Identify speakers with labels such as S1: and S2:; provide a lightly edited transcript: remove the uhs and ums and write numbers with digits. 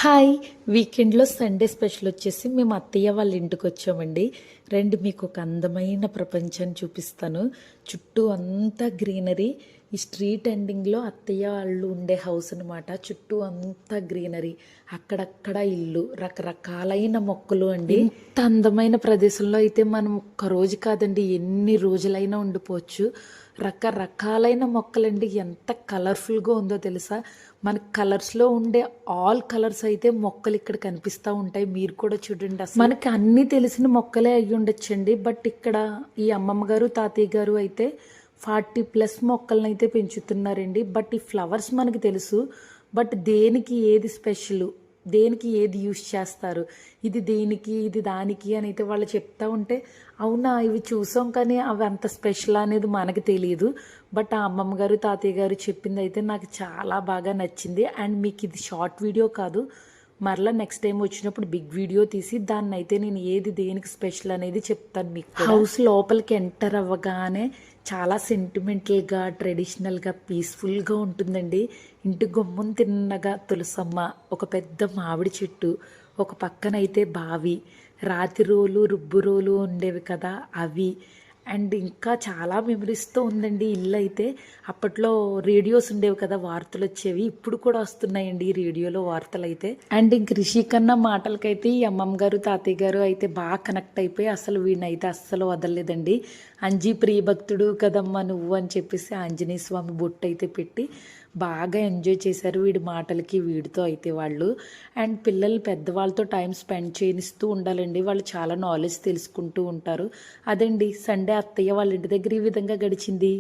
S1: Hi! వీకెండ్‌లో Sunday special వచ్చేసి మేము అత్తయ్య వాళ్ళ ఇంటికొచ్చామండి. రండి మీకొక అందమైన ప్రపంచాన్ని చూపిస్తాను. చుట్టూ అంతా గ్రీనరీ. ఈ స్ట్రీట్ ఎండింగ్‌లో అత్తయ్య వాళ్ళు ఉండే హౌస్ అనమాట. చుట్టూ అంతా గ్రీనరీ. అక్కడక్కడ ఇల్లు, రకరకాలైన మొక్కలు అండి. ఇంత అందమైన ప్రదేశంలో అయితే మనం ఒక్క రోజు కాదండి ఎన్ని రోజులైనా ఉండిపోవచ్చు. రకరకాలైన మొక్కలండి. ఎంత కలర్‌ఫుల్‌గా ఉందో తెలుసా? మనకి కలర్స్‌లో ఉండే ఆల్ కలర్స్ అయితే మొక్కలు ఇక్కడ కనిపిస్తా ఉంటాయి. మీరు కూడా చూడండి అసలు. మనకి అన్నీ తెలిసిన మొక్కలే అయ్యుండొచ్చండి. బట్ ఇక్కడ ఈ అమ్మమ్మ గారు, తాతయ్య గారు అయితే 40+ మొక్కలనైతే పెంచుతున్నారండి. బట్ ఈ ఫ్లవర్స్ మనకి తెలుసు. బట్ దేనికి ఏది స్పెషలు? దేనికి ఏది యూస్ చేస్తారు? ఇది దేనికి, ఇది దానికి అని అయితే వాళ్ళు చెప్తా ఉంటే, అవునా ఇవి చూసాం కానీ అవి అంత స్పెషల్ అనేది మనకు తెలియదు. బట్ ఆ అమ్మమ్మ గారు, తాతయ్య గారు చెప్పింది అయితే నాకు చాలా బాగా నచ్చింది. అండ్ మీకు ఇది షార్ట్ వీడియో కాదు. మరలా నెక్స్ట్ టైం వచ్చినప్పుడు బిగ్ వీడియో తీసి దాన్ని అయితే నేను ఏది దేనికి స్పెషల్ అనేది చెప్తాను మీకు. హౌస్ లోపలికి ఎంటర్ అవ్వగానే చాలా సెంటిమెంటల్గా, ట్రెడిషనల్గా, పీస్ఫుల్గా ఉంటుందండి. ఇంటి గుమ్మం తిన్నగా తులసమ్మ, ఒక పెద్ద మామిడి చెట్టు, ఒక పక్కనైతే బావి, రాతి రోలు, రుబ్బు రోలు ఉండేవి కదా అవి. అండ్ ఇంకా చాలా మెమరీస్తో ఉందండి ఇల్లు అయితే. అప్పట్లో రేడియోస్ ఉండేవి కదా, వార్తలు వచ్చేవి. ఇప్పుడు కూడా వస్తున్నాయండి ఈ రేడియోలో వార్తలు అయితే. అండ్ ఇంక రిషి కన్నా మాటలకైతే ఈ అమ్మమ్మ గారు, తాతయ్య గారు అయితే బాగా కనెక్ట్ అయిపోయి అసలు వీడినైతే అస్సలు వదలలేదండి. అంజీ ప్రియభక్తుడు కదమ్మా నువ్వు అని చెప్పేసి ఆంజనేయ స్వామి బొట్టు అయితే పెట్టి బాగా ఎంజాయ్ చేశారు వీడి మాటలకి, వీడితో అయితే వాళ్ళు. అండ్ పిల్లలు పెద్దవాళ్ళతో టైం స్పెండ్ చేయనిస్తూ ఉండాలండి. వాళ్ళు చాలా నాలెడ్జ్ తెలుసుకుంటూ ఉంటారు. అదండి సండే అత్తయ్య వాళ్ళ ఇంటి దగ్గర ఈ విధంగా గడిచింది.